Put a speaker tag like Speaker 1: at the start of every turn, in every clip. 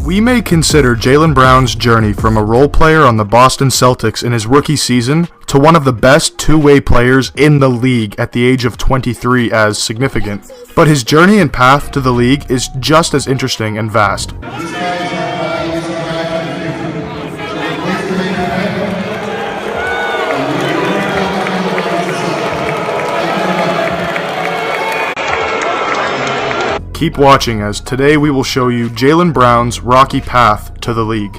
Speaker 1: We may consider Jalen Brown's journey from a role player on the Boston Celtics in his rookie season to one of the best two-way players in the league at the age of 23 as significant. But his journey and path to the league is just as interesting and vast. Keep watching, as today we will show you Jalen Brown's rocky path to the league.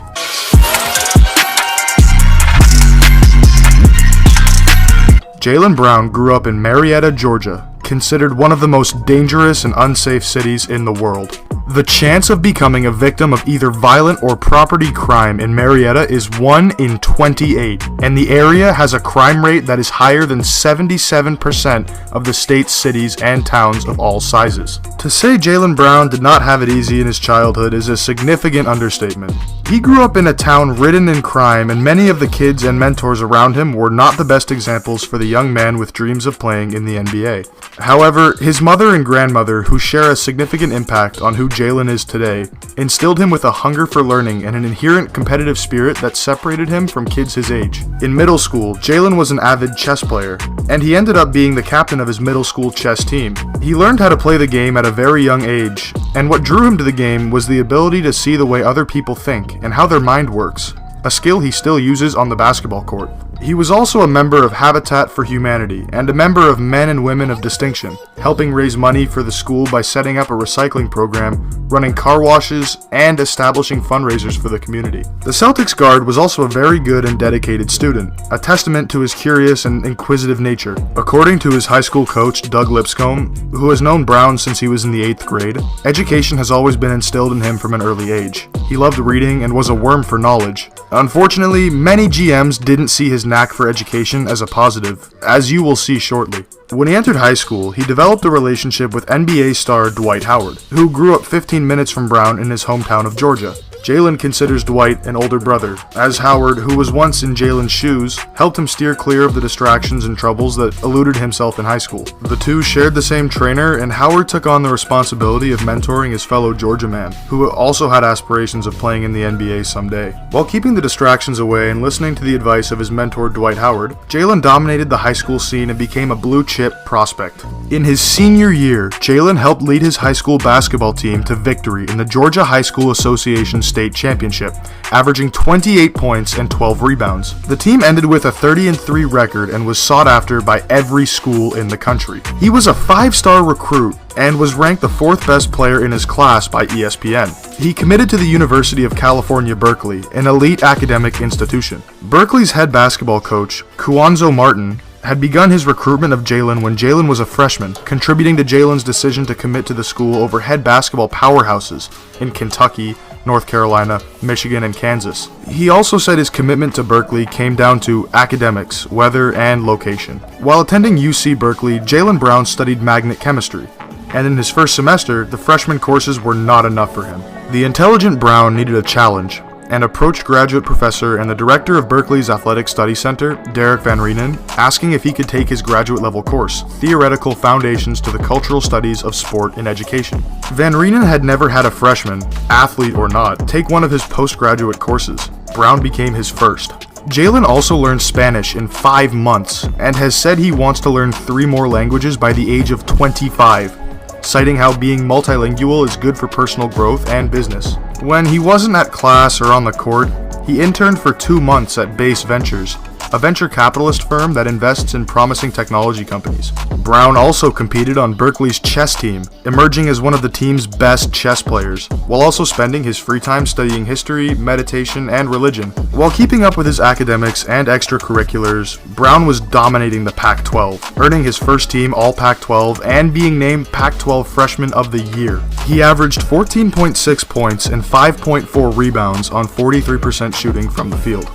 Speaker 1: Jalen Brown grew up in Marietta, Georgia, considered one of the most dangerous and unsafe cities in the world. The chance of becoming a victim of either violent or property crime in Marietta is 1 in 28, and the area has a crime rate that is higher than 77% of the state's cities and towns of all sizes. To say Jalen Brown did not have it easy in his childhood is a significant understatement. He grew up in a town ridden in crime, and many of the kids and mentors around him were not the best examples for the young man with dreams of playing in the NBA. However, his mother and grandmother, who share a significant impact on who Jalen is today, instilled him with a hunger for learning and an inherent competitive spirit that separated him from kids his age. In middle school, Jalen was an avid chess player, and he ended up being the captain of his middle school chess team. He learned how to play the game at a very young age, and what drew him to the game was the ability to see the way other people think and how their mind works, a skill he still uses on the basketball court. He was also a member of Habitat for Humanity and a member of Men and Women of Distinction, helping raise money for the school by setting up a recycling program, running car washes, and establishing fundraisers for the community. The Celtics guard was also a very good and dedicated student, a testament to his curious and inquisitive nature. According to his high school coach, Doug Lipscomb, who has known Brown since he was in the 8th grade, education has always been instilled in him from an early age. He loved reading and was a worm for knowledge. Unfortunately, many GMs didn't see his knack for education as a positive, as you will see shortly. When he entered high school, he developed a relationship with NBA star Dwight Howard, who grew up 15 minutes from Brown in his hometown of Georgia. Jalen considers Dwight an older brother, as Howard, who was once in Jalen's shoes, helped him steer clear of the distractions and troubles that eluded himself in high school. The two shared the same trainer, and Howard took on the responsibility of mentoring his fellow Georgia man, who also had aspirations of playing in the NBA someday. While keeping the distractions away and listening to the advice of his mentor Dwight Howard, Jalen dominated the high school scene and became a blue-chip prospect. In his senior year, Jalen helped lead his high school basketball team to victory in the Georgia High School Association State Championship, averaging 28 points and 12 rebounds. The team ended with a 30-3 record and was sought after by every school in the country. He was a 5-star recruit and was ranked the 4th best player in his class by ESPN. He committed to the University of California, Berkeley, an elite academic institution. Berkeley's head basketball coach, Cuonzo Martin, had begun his recruitment of Jalen when Jalen was a freshman, contributing to Jalen's decision to commit to the school over head basketball powerhouses in Kentucky, North Carolina, Michigan, and Kansas. He also said his commitment to Berkeley came down to academics, weather, and location. While attending UC Berkeley, Jalen Brown studied magnet chemistry, and in his first semester, the freshman courses were not enough for him. The intelligent Brown needed a challenge, and approached graduate professor and the director of Berkeley's Athletic Study Center, Derek Van Reenen, asking if he could take his graduate level course, Theoretical Foundations to the Cultural Studies of Sport in Education. Van Reenen had never had a freshman, athlete or not, take one of his postgraduate courses. Brown became his first. Jalen also learned Spanish in 5 months and has said he wants to learn 3 more languages by the age of 25. Citing how being multilingual is good for personal growth and business. When he wasn't at class or on the court, he interned for 2 months at Base Ventures, a venture capitalist firm that invests in promising technology companies. Brown also competed on Berkeley's chess team, emerging as one of the team's best chess players, while also spending his free time studying history, meditation, and religion. While keeping up with his academics and extracurriculars, Brown was dominating the Pac-12, earning his first team All-Pac-12 and being named Pac-12 Freshman of the Year. He averaged 14.6 points and 5.4 rebounds on 43% shooting from the field.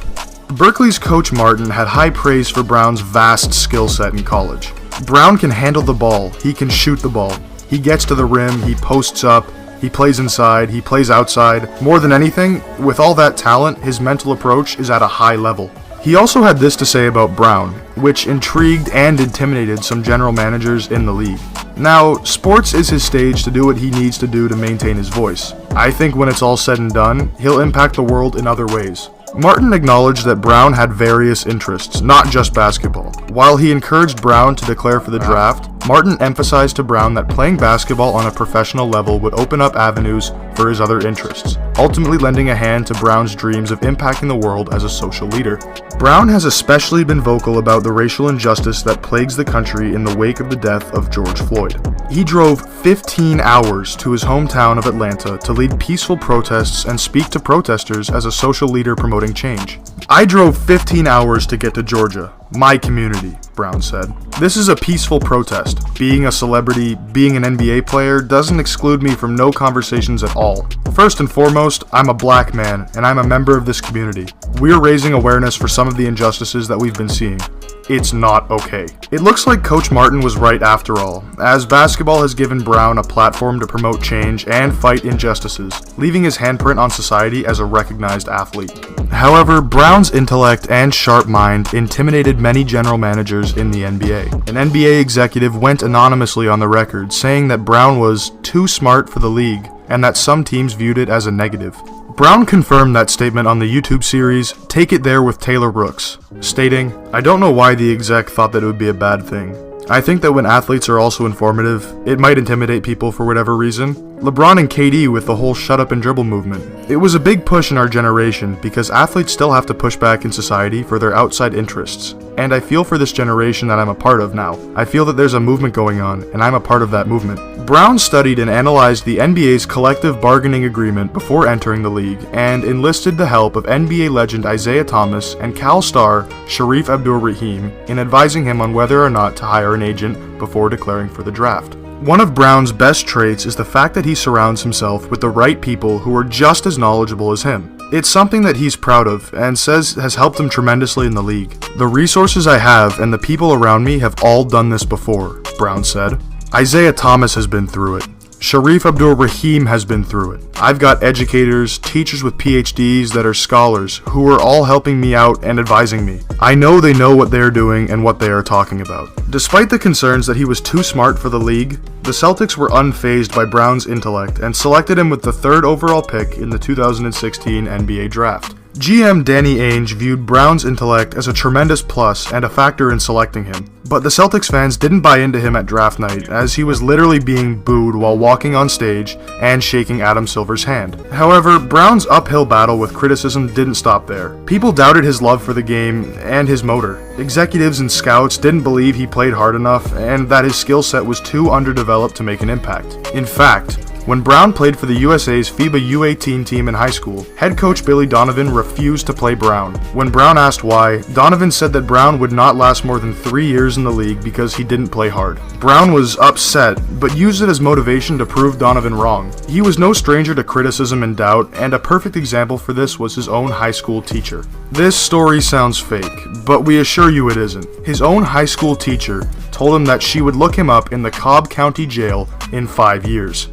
Speaker 1: Berkeley's coach Martin had high praise for Brown's vast skill set in college. Brown can handle the ball, he can shoot the ball, he gets to the rim, he posts up, he plays inside, he plays outside. More than anything, with all that talent, his mental approach is at a high level. He also had this to say about Brown, which intrigued and intimidated some general managers in the league. Now, sports is his stage to do what he needs to do to maintain his voice. I think when it's all said and done, he'll impact the world in other ways. Martin acknowledged that Brown had various interests, not just basketball. While he encouraged Brown to declare for the draft, Martin emphasized to Brown that playing basketball on a professional level would open up avenues for his other interests, ultimately lending a hand to Brown's dreams of impacting the world as a social leader. Brown has especially been vocal about the racial injustice that plagues the country in the wake of the death of George Floyd. He drove 15 hours to his hometown of Atlanta to lead peaceful protests and speak to protesters as a social leader promoting change. "I drove 15 hours to get to Georgia, my community," Brown said. "This is a peaceful protest. Being a celebrity, being an NBA player doesn't exclude me from no conversations at all. First and foremost, I'm a black man, and I'm a member of this community. We're raising awareness for some of the injustices that we've been seeing. It's not okay." It looks like Coach Martin was right after all, as basketball has given Brown a platform to promote change and fight injustices, leaving his handprint on society as a recognized athlete. However, Brown's intellect and sharp mind intimidated many general managers in the NBA. An NBA executive went anonymously on the record, saying that Brown was too smart for the league, and that some teams viewed it as a negative. Brown confirmed that statement on the YouTube series Take It There with Taylor Brooks, stating, "I don't know why the exec thought that it would be a bad thing. I think that when athletes are also informative, it might intimidate people for whatever reason. LeBron and KD with the whole shut up and dribble movement. It was a big push in our generation because athletes still have to push back in society for their outside interests. And I feel for this generation that I'm a part of now. I feel that there's a movement going on, and I'm a part of that movement." Brown studied and analyzed the NBA's collective bargaining agreement before entering the league, and enlisted the help of NBA legend Isaiah Thomas and Cal star Sharif Abdur-Rahim in advising him on whether or not to hire an agent before declaring for the draft. One of Brown's best traits is the fact that he surrounds himself with the right people who are just as knowledgeable as him. It's something that he's proud of and says has helped him tremendously in the league. "The resources I have and the people around me have all done this before," Brown said. "Isaiah Thomas has been through it. Sharif Abdur-Rahim has been through it. I've got educators, teachers with PhDs that are scholars who are all helping me out and advising me. I know they know what they're doing and what they are talking about." Despite the concerns that he was too smart for the league, the Celtics were unfazed by Brown's intellect and selected him with the 3rd overall pick in the 2016 NBA draft. GM Danny Ainge viewed Brown's intellect as a tremendous plus and a factor in selecting him, but the Celtics fans didn't buy into him at draft night, as he was literally being booed while walking on stage and shaking Adam Silver's hand. However, Brown's uphill battle with criticism didn't stop there. People doubted his love for the game and his motor. Executives and scouts didn't believe he played hard enough and that his skill set was too underdeveloped to make an impact. In fact, when Brown played for the USA's FIBA U18 team in high school, head coach Billy Donovan refused to play Brown. When Brown asked why, Donovan said that Brown would not last more than 3 years in the league because he didn't play hard. Brown was upset, but used it as motivation to prove Donovan wrong. He was no stranger to criticism and doubt, and a perfect example for this was his own high school teacher. This story sounds fake, but we assure you it isn't. His own high school teacher told him that she would look him up in the Cobb County Jail in 5 years.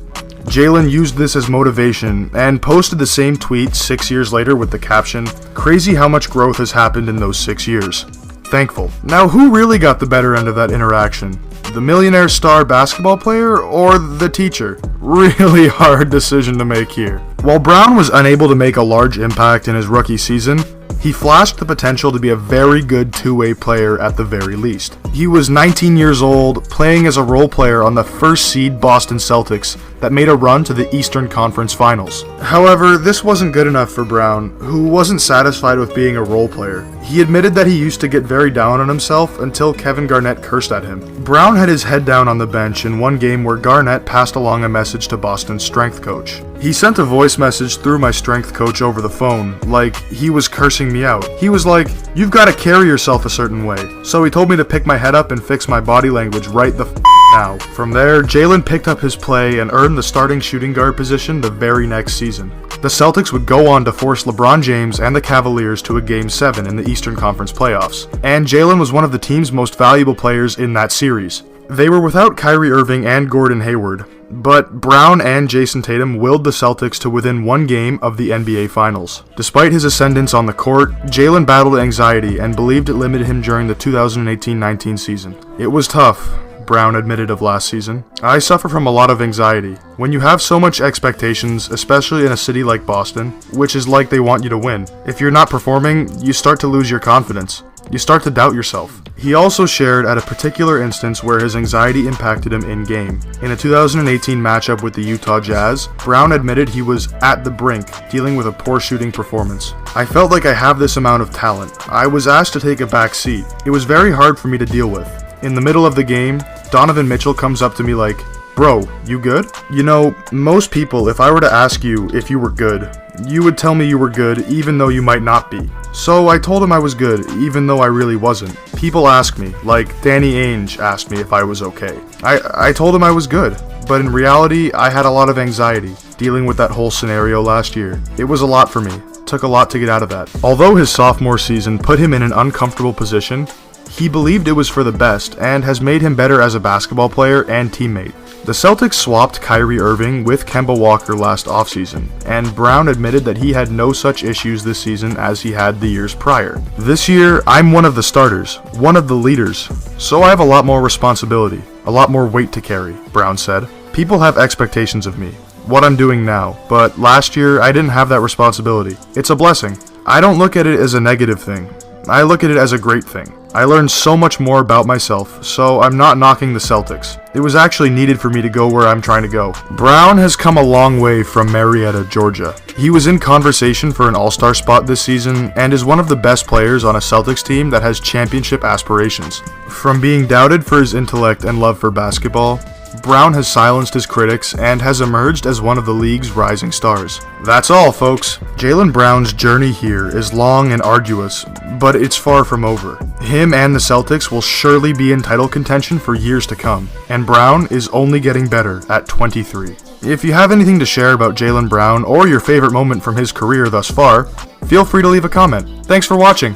Speaker 1: Jalen used this as motivation and posted the same tweet 6 years later with the caption, "Crazy how much growth has happened in those 6 years. Thankful." Now, who really got the better end of that interaction? The millionaire star basketball player or the teacher? Really hard decision to make here. While Brown was unable to make a large impact in his rookie season, he flashed the potential to be a very good two-way player at the very least. He was 19 years old, playing as a role player on the first seed Boston Celtics that made a run to the Eastern Conference Finals. However, this wasn't good enough for Brown, who wasn't satisfied with being a role player. He admitted that he used to get very down on himself until Kevin Garnett cursed at him. Brown had his head down on the bench in one game where Garnett passed along a message to Boston's strength coach. He sent a voice message through my strength coach over the phone, like he was cursing me out. He was like, "You've got to carry yourself a certain way." So he told me to pick my head up and fix my body language right the now. From there, Jalen picked up his play and earned the starting shooting guard position the very next season. The Celtics would go on to force LeBron James and the Cavaliers to a Game 7 in the Eastern Conference playoffs, and Jalen was one of the team's most valuable players in that series. They were without Kyrie Irving and Gordon Hayward, But Brown and Jason Tatum willed the Celtics to within one game of the NBA Finals. Despite his ascendance on the court, Jalen battled anxiety and believed it limited him during the 2018-19 season. It was tough, Brown admitted of last season. I suffer from a lot of anxiety. When you have so much expectations, especially in a city like Boston, which is like they want you to win, if you're not performing, you start to lose your confidence. You start to doubt yourself. He also shared at a particular instance where his anxiety impacted him in-game. In a 2018 matchup with the Utah Jazz, Brown admitted he was at the brink, dealing with a poor shooting performance. I felt like I have this amount of talent. I was asked to take a back seat. It was very hard for me to deal with. In the middle of the game, Donovan Mitchell comes up to me like, "Bro, you good?" You know, most people, if I were to ask you if you were good, you would tell me you were good even though you might not be. So I told him I was good, even though I really wasn't. People ask me, like Danny Ainge asked me if I was okay. I told him I was good, but in reality, I had a lot of anxiety dealing with that whole scenario last year. It was a lot for me. Took a lot to get out of that. Although his sophomore season put him in an uncomfortable position, he believed it was for the best and has made him better as a basketball player and teammate. The Celtics swapped Kyrie Irving with Kemba Walker last offseason, and Brown admitted that he had no such issues this season as he had the years prior. "This year, I'm one of the starters, one of the leaders, so I have a lot more responsibility, a lot more weight to carry," Brown said. "People have expectations of me, what I'm doing now, but last year I didn't have that responsibility. It's a blessing. I don't look at it as a negative thing. I look at it as a great thing. I learned so much more about myself, so I'm not knocking the Celtics. It was actually needed for me to go where I'm trying to go." Brown has come a long way from Marietta, Georgia. He was in conversation for an All-Star spot this season and is one of the best players on a Celtics team that has championship aspirations. From being doubted for his intellect and love for basketball, Brown has silenced his critics and has emerged as one of the league's rising stars. That's all, folks. Jalen Brown's journey here is long and arduous, but it's far from over. Him and the Celtics will surely be in title contention for years to come, and Brown is only getting better at 23. If you have anything to share about Jalen Brown or your favorite moment from his career thus far, feel free to leave a comment. Thanks for watching.